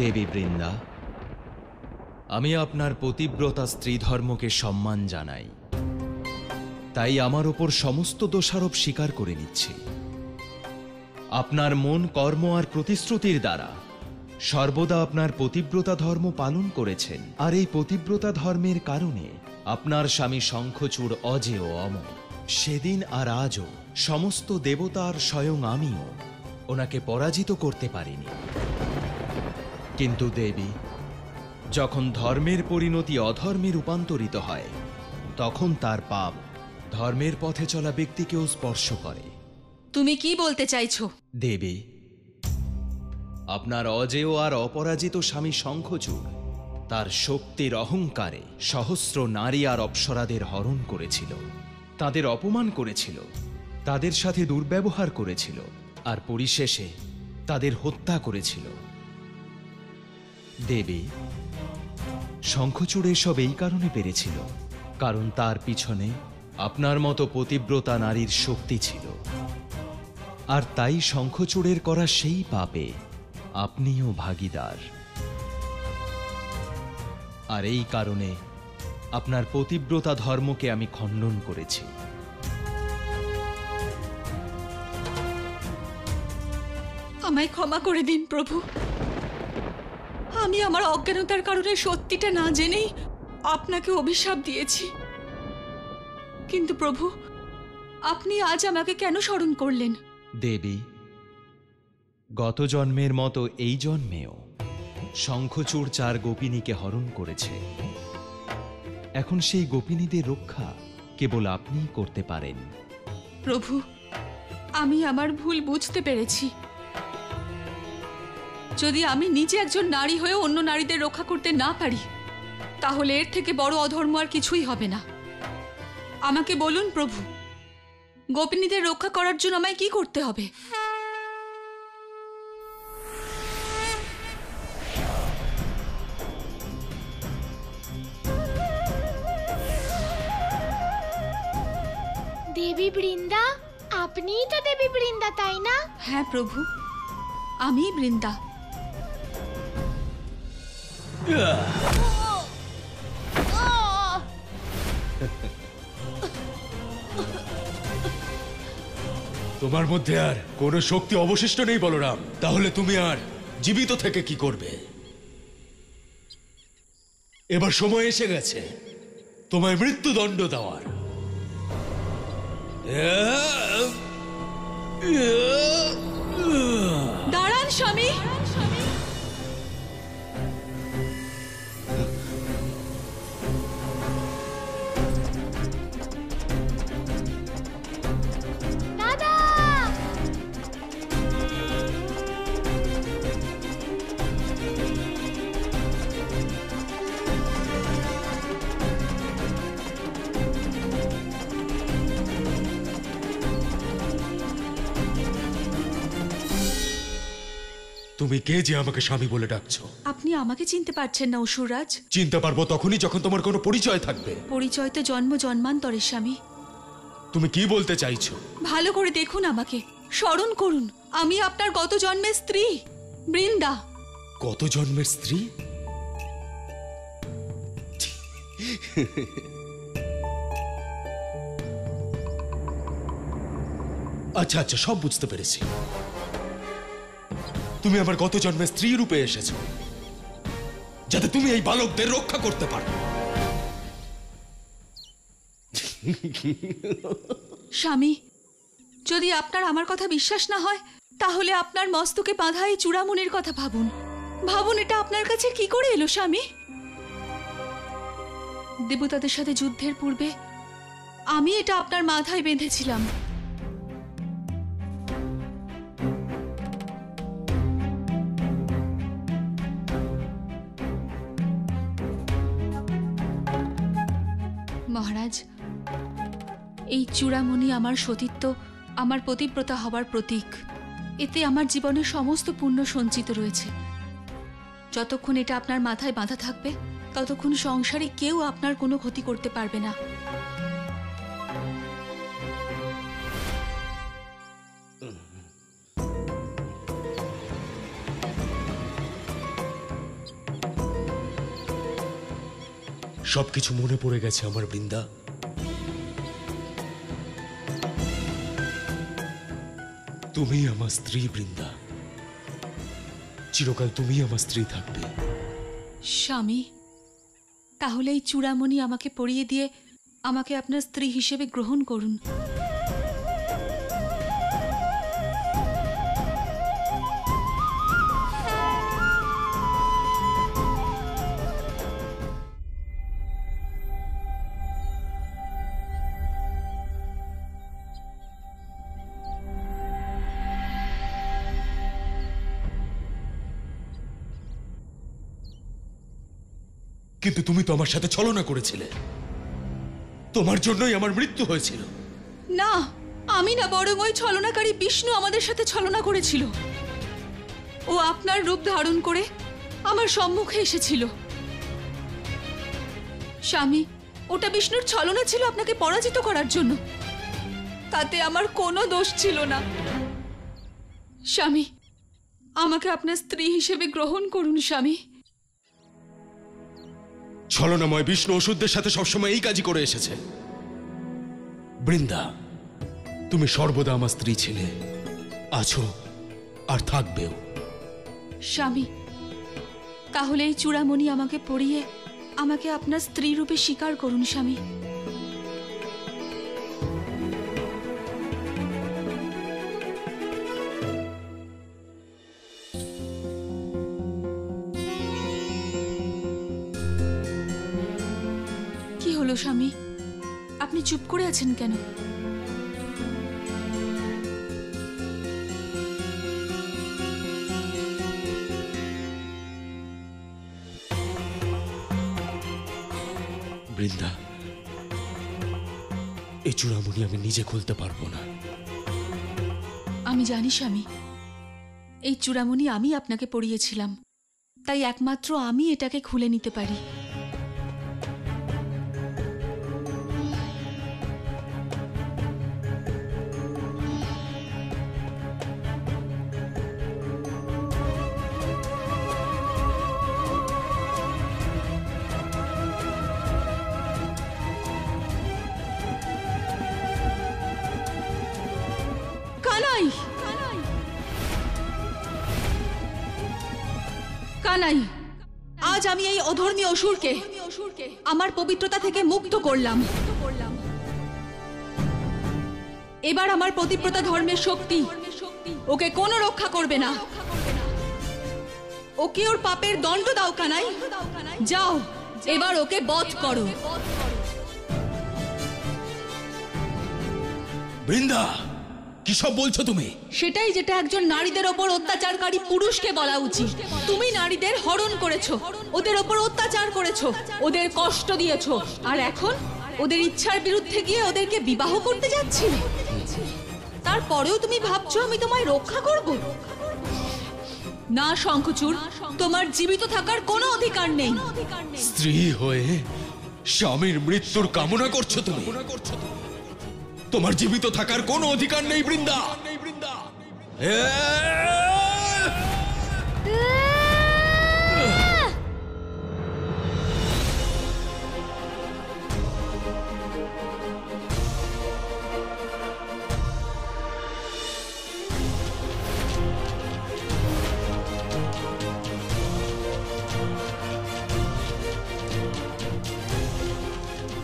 দেবী বৃন্দা, আমি আপনার পতিব্রতা স্ত্রী ধর্মকে সম্মান জানাই, তাই আমার ওপর সমস্ত দোষারোপ স্বীকার করে নিচ্ছি। আপনার মন, কর্ম আর প্রতিশ্রুতির দ্বারা সর্বদা আপনার পতিব্রতা ধর্ম পালন করেছেন, আর এই পতিব্রতা ধর্মের কারণে আপনার স্বামী শঙ্খচূড় অজেয় অমর। সেদিন আর আজও সমস্ত দেবতার স্বয়ং আমিও ওনাকে পরাজিত করতে পারিনি। কিন্তু দেবী, যখন ধর্মের পরিণতি অধর্মে রূপান্তরিত হয়, তখন তার পাপ ধর্মের পথে চলা ব্যক্তিকেও স্পর্শ করে। তুমি কি বলতে চাইছো? দেবী, আপনার অজেয় আর অপরাজিত স্বামী শঙ্খচূড় তার শক্তির অহংকারে সহস্র নারী আর অপ্সরাদের হরণ করেছিল, তাদের অপমান করেছিল, তাদের সাথে দুর্ব্যবহার করেছিল, আর পরিশেষে তাদের হত্যা করেছিল। দেবী, শঙ্খচূড় এসব এই কারণে পেরেছিল কারণ তার পিছনে আপনার মতো পতিব্রতা নারীর শক্তি ছিল, আর তাই শঙ্খচূড়ের করা সেই পাপে আপনিও ভাগীদার। আর এই কারণে আপনার পতিব্রতা ধর্মকে আমি খণ্ডন করেছি। আমায় ক্ষমা করে দিন প্রভু। আমি আমার অজ্ঞানতার কারণে সত্যিটা না জেনেই আপনাকে অভিশাপ দিয়েছি। কিন্তু প্রভু, আপনি আজ আমাকে কেন স্মরণ করলেন? দেবী, গত জন্মের মতো এই জন্মেও শঙ্খচূড় 4 গোপিনীকে হরণ করেছে। এখন সেই গোপিনীদের রক্ষা কেবল আপনিই করতে পারেন। প্রভু, আমি আমার ভুল বুঝতে পেরেছি। যদি আমি নিজে একজন নারী হয়ে অন্য নারীদের রক্ষা করতে না পারি, তাহলে এর থেকে বড় অধর্ম আর কিছুই হবে না। আমাকে বলুন প্রভু, গোপিনীদের রক্ষা করার জন্য আমায় কি করতে হবে? দেবী বৃন্দা, আপনিই তো দেবী বৃন্দা, তাই না? হ্যাঁ প্রভু, আমি বৃন্দা। তোমার মধ্যে আর কোনো শক্তি অবশিষ্ট নেই বলরাম। তাহলে তুমি আর জীবিত থেকে কি করবে? এবার সময় এসে গেছে তোমায় মৃত্যুদণ্ড দেওয়ার। দাঁড়ান স্বামী। তুমি কে যে আমাকে স্বামী বলে ডাকছো? আপনি আমাকে চিনতে পারছেন না অসুররাজ? চিনতে পারবো তখনই যখন তোমার কোনো পরিচয় থাকবে। পরিচয় তো জন্ম জন্মান্তরের স্বামী। তুমি কি বলতে চাইছো? ভালো করে দেখুন, আমাকে স্মরণ করুন। আমি আপনার গত জন্মের স্ত্রী বৃন্দা। কত জন্মের স্ত্রী? আচ্ছা আচ্ছা, সব বুঝতে পেরেছি। তুমি আমার গত জন্মের স্ত্রী রূপে এসেছো যাতে তুমি এই বালকদের রক্ষা করতে পারো। স্বামী, যদি আপনার আমার কথা বিশ্বাস না হয়, তাহলে আপনার মস্তকে বাঁধা এই চূড়ামণির কথা ভাবুন। ভাবুন, এটা আপনার কাছে কি করে এলো স্বামী? দেবতাদের সাথে যুদ্ধের পূর্বে আমি এটা আপনার মাথায় বেঁধেছিলাম। মহারাজ, এই চূড়ামণি আমার সতীত্ব, আমার পতিব্রতা হবার প্রতীক। এতে আমার জীবনের সমস্ত পুণ্য সঞ্চিত রয়েছে। যতক্ষণ এটা আপনার মাথায় বাঁধা থাকবে, ততক্ষণ সংসারে কেউ আপনার কোনো ক্ষতি করতে পারবে না। সবকিছু মনে পড়ে গেছে আমার বৃন্দা। তুমি আমার স্ত্রী বৃন্দা, চিরকাল তুমি আমার স্ত্রী থাকবে। স্বামী, তাহলে এই চূড়ামণি আমাকে পরিয়ে দিয়ে আমাকে আপনার স্ত্রী হিসেবে গ্রহণ করুন। কিন্তু তুমি তো আমার সাথে ছলনা করেছিলে, তোমার জন্যই আমার মৃত্যু হয়েছিল। না, আমি না, বরং ওই ছলনাকারী বিষ্ণু আমাদের সাথে ছলনা করেছিল। ও আপনার রূপ ধারণ করে আমার সম্মুখে এসেছিল। স্বামী, ওটা বিষ্ণুর ছলনা ছিল আপনাকে পরাজিত করার জন্য, তাতে আমার কোনো দোষ ছিল না। স্বামী, আমাকে আপনার স্ত্রী হিসেবে গ্রহণ করুন স্বামী। ছলনাময় বিষ্ণু ওষুধদের সাথে সবসময় এই কাজই করে এসেছে। বৃন্দা, তুমি সর্বদা আমার স্ত্রী ছিলে, আছো আর থাকবেও। স্বামী, তাহলে এই চূড়ামণি আমাকে পরিয়ে আমাকে আপনার স্ত্রী রূপে স্বীকার করুন স্বামী। কি হলো স্বামী, আপনি চুপ করে আছেন কেন? বৃন্দা, এই চূড়ামণি আমি নিজে খুলতে পারবো না। আমি জানি স্বামী, এই চূড়ামণি আমি আপনাকে পরিয়েছিলাম, তাই একমাত্র আমি এটাকে খুলে নিতে পারি। কানাই, কানাই, আজ আমি এই অধর্মী অসুরকে আমার পবিত্রতা থেকে মুক্ত করলাম। এবার আমার পতিব্রতা ধর্মের শক্তি ওকে কোনো রক্ষা করবে না। ওকে ওর পাপের দণ্ড দাও কানাই, যাও এবার ওকে বধ করো। বৃন্দা, কি সব বলছো তুমি? সেটাই যেটা একজন নারীদের ওপর অত্যাচারকারী পুরুষকে বলা উচিত। তুমি নারীদের হরণ করেছো, ওদের ওপর অত্যাচার করেছো, ওদের কষ্ট দিয়েছো, আর এখন ওদের ইচ্ছার বিরুদ্ধে গিয়ে ওদেরকে বিবাহ করতে যাচ্ছি। তারপরেও তুমি ভাবছো আমি তোমায় রক্ষা করব? না শঙ্খচূড়, তোমার জীবিত থাকার কোনো অধিকার নেই। স্ত্রী হয়ে স্বামীর মৃত্যুর কামনা করছো তুমি? তোমার জীবিত থাকার কোনো অধিকার নেই বৃন্দা।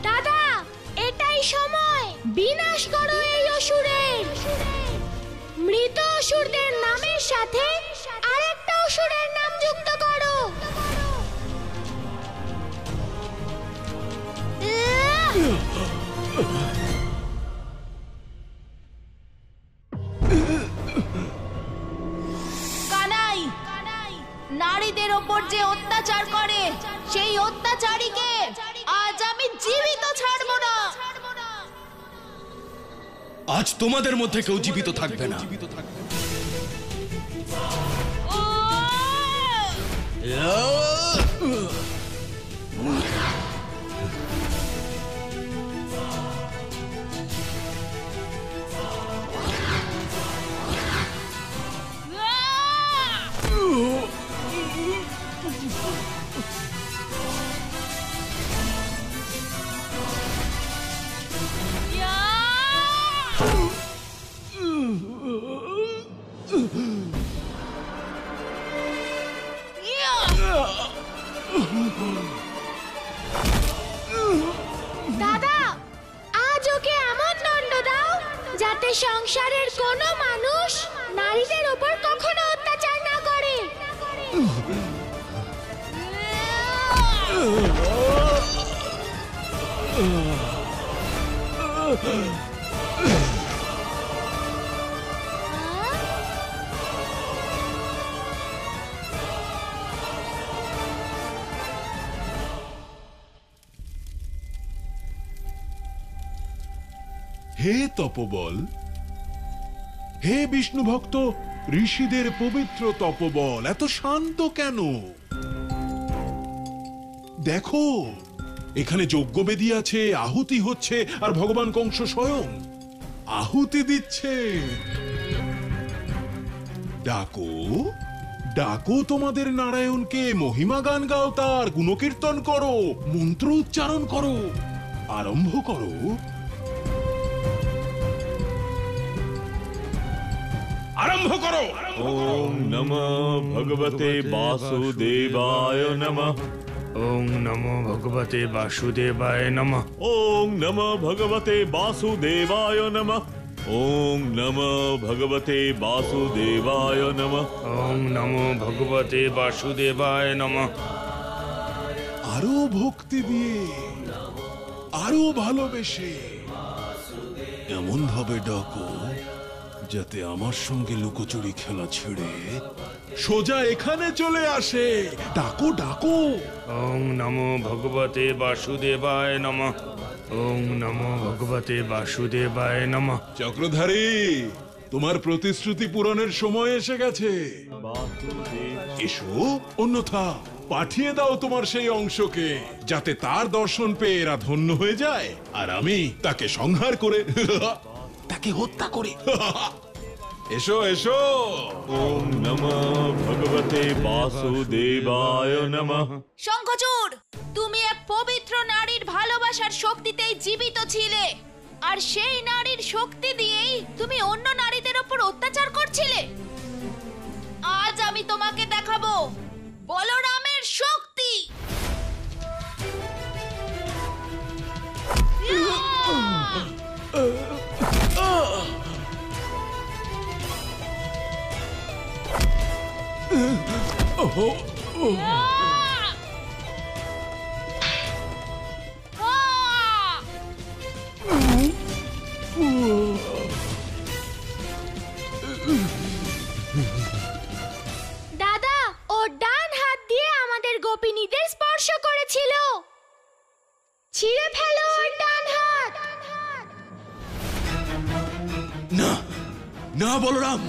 দাদা, এটাই সময়, বিনাশ করো এই অসুরের। মৃত অসুরদের নামের সাথে আরেকটা অসুরের নাম যুক্ত করো। কানাই, নারীদের ওপর যে অত্যাচার করে সেই অত্যাচারীকে আজ আমি জীবিত ছাড়বো না। আজ তোমাদের মধ্যে কেউ জীবিত থাকবে না। দাদা, আজ ওকে এমন দণ্ড দাও যাতে সংসারের কোনো মানুষ নারীদের উপর কখনো অত্যাচার না করে। হে তপবল, হে বিষ্ণু ভক্ত, ঋষিদের পবিত্র তপবল, এত শান্ত কেন? দেখো, এখানে যজ্ঞবেদী আছে, আহুতি হচ্ছে, আর ভগবান কংস স্বয়ং আহুতি দিচ্ছে। ডাকো ডাকো তোমাদের নারায়ণকে, মহিমা গান গাও, তার গুণকীর্তন করো, মন্ত্র উচ্চারণ করো, আরম্ভ করো। আরম্ভ করো। ওম নমঃ ভগবতে বাসুদেবায় নমঃ। ওং নমো ভগবতে বাসুদেবায় নমঃ। ওম নমঃ ভগবতে বাসুদেবায় নমঃ। ওম নমঃ ভগবতে বাসুদেবায় নমঃ। ওং নমো ভগবতে বাসুদেবায় নমঃ। আরো ভক্তি দিয়ে, আরো ভালোবেসে, এমন ভাবে ডাকো যাতে আমার সঙ্গে লুকোচুরি খেলা ছেড়ে সোজা এখানে চলে আসে। ডাকো ডাকো। ওং নমো ভগবতে বাসুদেবায় নমঃ। ওং নমো ভগবতে বাসুদেবায় নমঃ। চক্রধারী, তোমার প্রতিশ্রুতি পূরণের সময় এসে গেছে। এসো, অন্যথা পাঠিয়ে দাও তোমার সেই অংশকে, যাতে তার দর্শন পেয়ে এরা ধন্য হয়ে যায়, আর আমি তাকে সংহার করে তাকে হত্যা করি। এসো এসো। ওম নমঃ ভগবতে বাসুদেবায় নমঃ। শঙ্খচূড়, তুমি এক পবিত্র নারীর ভালোবাসার শক্তিতেই জীবিত ছিলে, আর সেই নারীর শক্তি দিয়েই তুমি অন্য নারীদের উপর অত্যাচার করছিলে। আজ আমি তোমাকে দেখাবো বলরামের শক্তি। দাদা, ও ডান হাত দিয়ে আমাদের গোপিনীদের স্পর্শ করেছিল। ছিঁড়ে ফেলো ওর ডান হাত। না না বলরাম,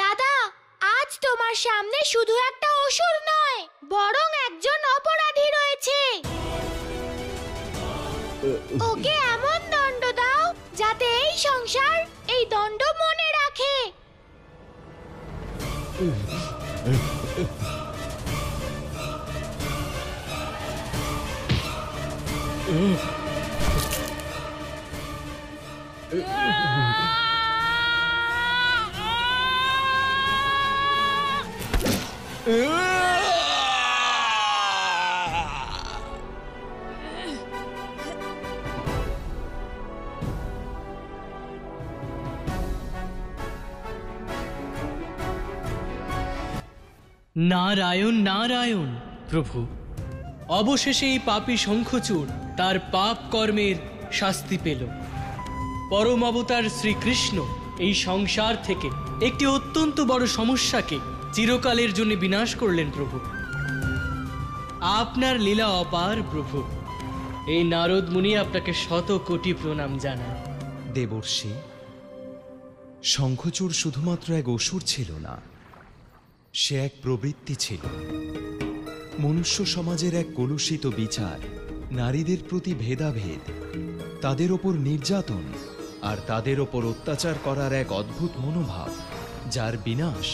দাদা, আজ তোমার সামনে শুধু একটা অসুর নয়, বরং একজন অপরাধী রয়েছে। ওকে এমন দণ্ড দাও যাতে এই সংসার এই দণ্ড মনে রাখে। নারায়ণ নারায়ণ। প্রভু, অবশেষে এই পাপী শঙ্খচূড় তার পাপ কর্মের শাস্তি পেল। পরম অবতার শ্রীকৃষ্ণ এই সংসার থেকে একটি অত্যন্ত বড় সমস্যাকে চিরকালের জন্য বিনাশ করলেন প্রভু। আপনার লীলা অপার প্রভু। এই নারদ মুনি আপনাকে শত কোটি প্রণাম জানায়। দেবর্ষি, শঙ্খচূড় শুধুমাত্র এক অসুর ছিল না, সে এক প্রবৃত্তি ছিল। মনুষ্য সমাজের এক কলুষিত বিচার, নারীদের প্রতি ভেদাভেদ, তাদের ওপর নির্যাতন আর তাদের ওপর অত্যাচার করার এক অদ্ভুত মনোভাব, যার বিনাশ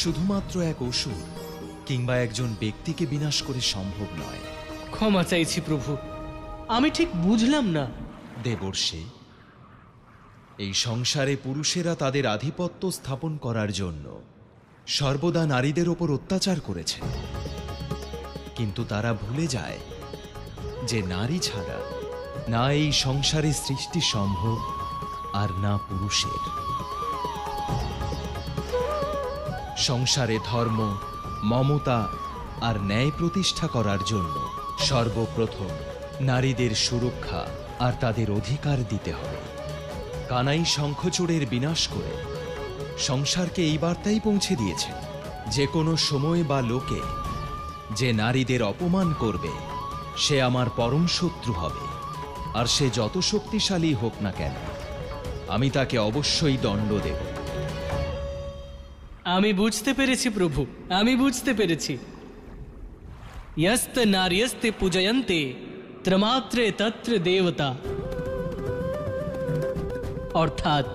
শুধুমাত্র এক অসুর কিংবা একজন ব্যক্তিকে বিনাশ করে সম্ভব নয়। ক্ষমা চাইছি প্রভু, আমি ঠিক বুঝলাম না। দেবর্ষি, এই সংসারে পুরুষেরা তাদের আধিপত্য স্থাপন করার জন্য সর্বদা নারীদের ওপর অত্যাচার করেছে, কিন্তু তারা ভুলে যায় যে নারী ছাড়া না এই সংসারে সৃষ্টি সম্ভব আর না পুরুষের। সংসারে ধর্ম, মমতা আর ন্যায় প্রতিষ্ঠা করার জন্য সর্বপ্রথম নারীদের সুরক্ষা আর তাদের অধিকার দিতে হবে। কানাই শঙ্খচূড়ের বিনাশ করে সংসারকে এই বার্তাই পৌঁছে দিয়েছে, যে কোনো সময় বা লোকে যে নারীদের অপমান করবে সে আমার পরম শত্রু হবে, আর সে যত শক্তিশালী হোক না কেন আমি তাকে অবশ্যই দণ্ড দেব। আমি বুঝতে পেরেছি প্রভু, আমি বুঝতে পেরেছি। यस्त नार्यस्ते पूजयन्ते त्रमात्रे तत्र देवता। অর্থাৎ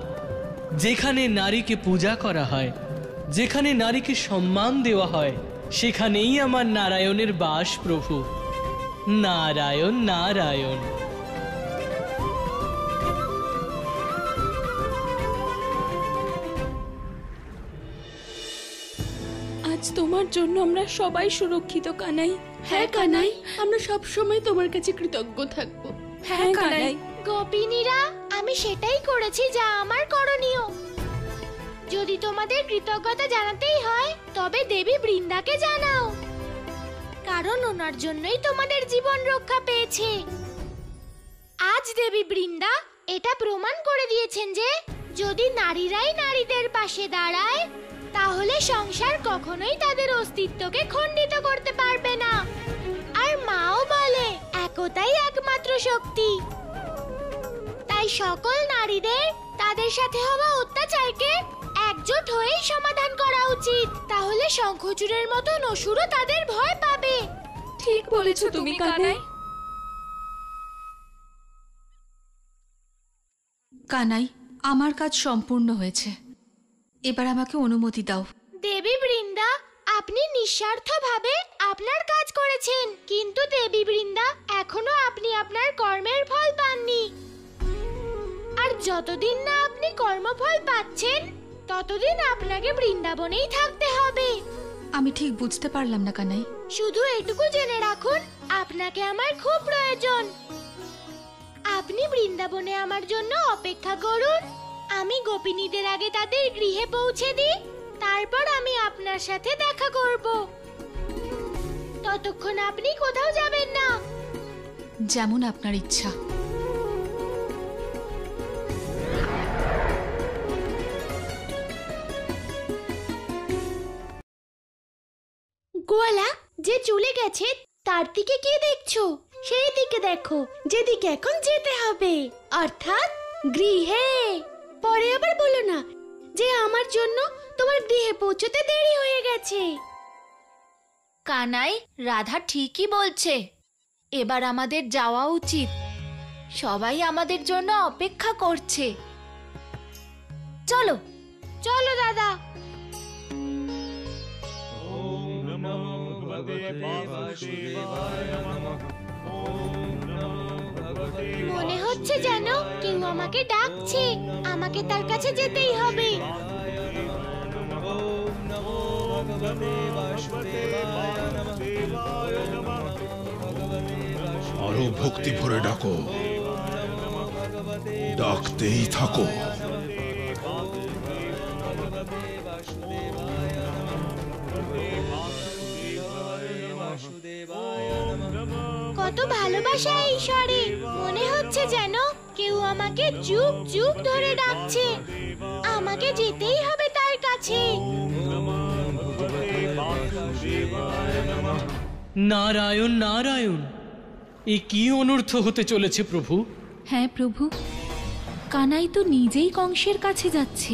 যেখানে নারীকে পূজা করা হয়, যেখানে নারীকে সম্মান দেওয়া হয়, সেখানেই আমার নারায়ণের বাস প্রভু। নারায়ণ নারায়ণ। আজ তোমার জন্য আমরা সবাই সুরক্ষিত কানাই। হ্যাঁ কানাই, আমরা সব সময় তোমার কাছে কৃতজ্ঞ থাকব। হ্যাঁ কানাই। গোপিনীরা, আমি সেটাই করেছি যা আমার করণীয়। যদি তোমাদের কৃতজ্ঞতা জানাতেই হয় তবে দেবী বৃন্দাকে জানাও, কারণ ওনার জন্যই তোমাদের জীবন রক্ষা পেয়েছে। আজ দেবী বৃন্দা এটা প্রমাণ করে দিয়েছেন যে যদি নারীরাই নারীদের পাশে দাঁড়ায় তাহলে সংসার কখনোই তাদের অস্তিত্বকে খণ্ডিত করতে পারবে না। আর মাও বলে একতাই একমাত্র শক্তি। তাই সকল নারীদের তাদের সাথে হওয়া অত্যাচারকে একজোট হয়েই সমাধান করা উচিত, তাহলে শঙ্খচূড়ের মতো অসুরও তাদের ভয় পাবে। ঠিক বলেছো তুমি কানাই। কানাই, আমার কাজ সম্পূর্ণ হয়েছে, এবার আমাকে অনুমতি দাও। দেবী বৃন্দা, আপনি নিঃস্বার্থভাবে আপনার কাজ করেছেন, কিন্তু দেবী বৃন্দা এখনো আপনি আপনার কর্মের ফল পাননি। আর যতদিন না আপনি কর্মফল পাচ্ছেন ততদিন আপনাকে বৃন্দাবনেই থাকতে হবে। আমি ঠিক বুঝতে পারলাম না কানাই। শুধু এটুকু জেনে রাখুন, আপনাকে আমার খুব প্রয়োজন। আপনি বৃন্দাবনে আমার জন্য অপেক্ষা করুন। আমি গোপিনীদের আগে তাদের গৃহে পৌঁছে দিই, তারপর আমি আপনার সাথে দেখা করব। ততক্ষণ আপনি কোথাও যাবেন না। যেমন আপনার ইচ্ছা। গোয়ালা, যে চলে গেছে তার দিকে কি দেখছো? সেই দিকে দেখো যেদিকে এখন যেতে হবে, অর্থাৎ গৃহে। পরে আবার বলো না যে আমার জন্য তোমার গৃহে পৌঁছতে দেরি হয়ে গেছে। কানাই, রাধা ঠিকই বলছে, এবার আমাদের যাওয়া উচিত। সবাই আমাদের জন্য অপেক্ষা করছে। চলো চলো দাদা। মনে হচ্ছে যেন কেউ আমাকে ডাকছে, আমাকে তার কাছে যেতেই হবে। আরো ভক্তি ভরে ডাকো, ডাকতেই থাকো। কত ভালোবাসা এই স্বরে, মনে হচ্ছে যেন কেউ কেউ আমাকে যুগ যুগ ধরে ডাকছে, আমাকে যেতেই হবে তার কাছে। নারায়ণ নারায়ণ, এ কি অনর্থ হতে চলেছে প্রভু? হ্যাঁ প্রভু, কানাই তো নিজেই কংসের কাছে যাচ্ছে।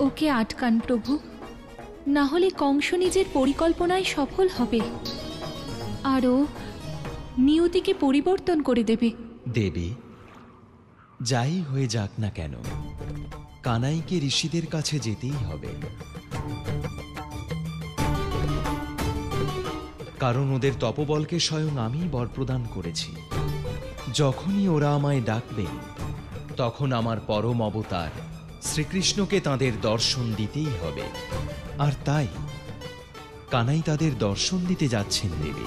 ওকে আটকান প্রভু, না হলে কংস নিজের পরিকল্পনায় সফল হবে আর ও নিয়তিকে পরিবর্তন করে দেবে। দেবী, যাই হয়ে যাক না কেন, কানাইকে ঋষিদের কাছে যেতেই হবে। কারণ ওদের তপবলকে স্বয়ং আমিই বর প্রদান করেছি। যখনই ওরা আমায় ডাকবে, তখন আমার পরম অবতার শ্রীকৃষ্ণকে তাদের দর্শন দিতেই হবে। আর তাই কানাই তাদের দর্শন দিতে যাচ্ছেন দেবী।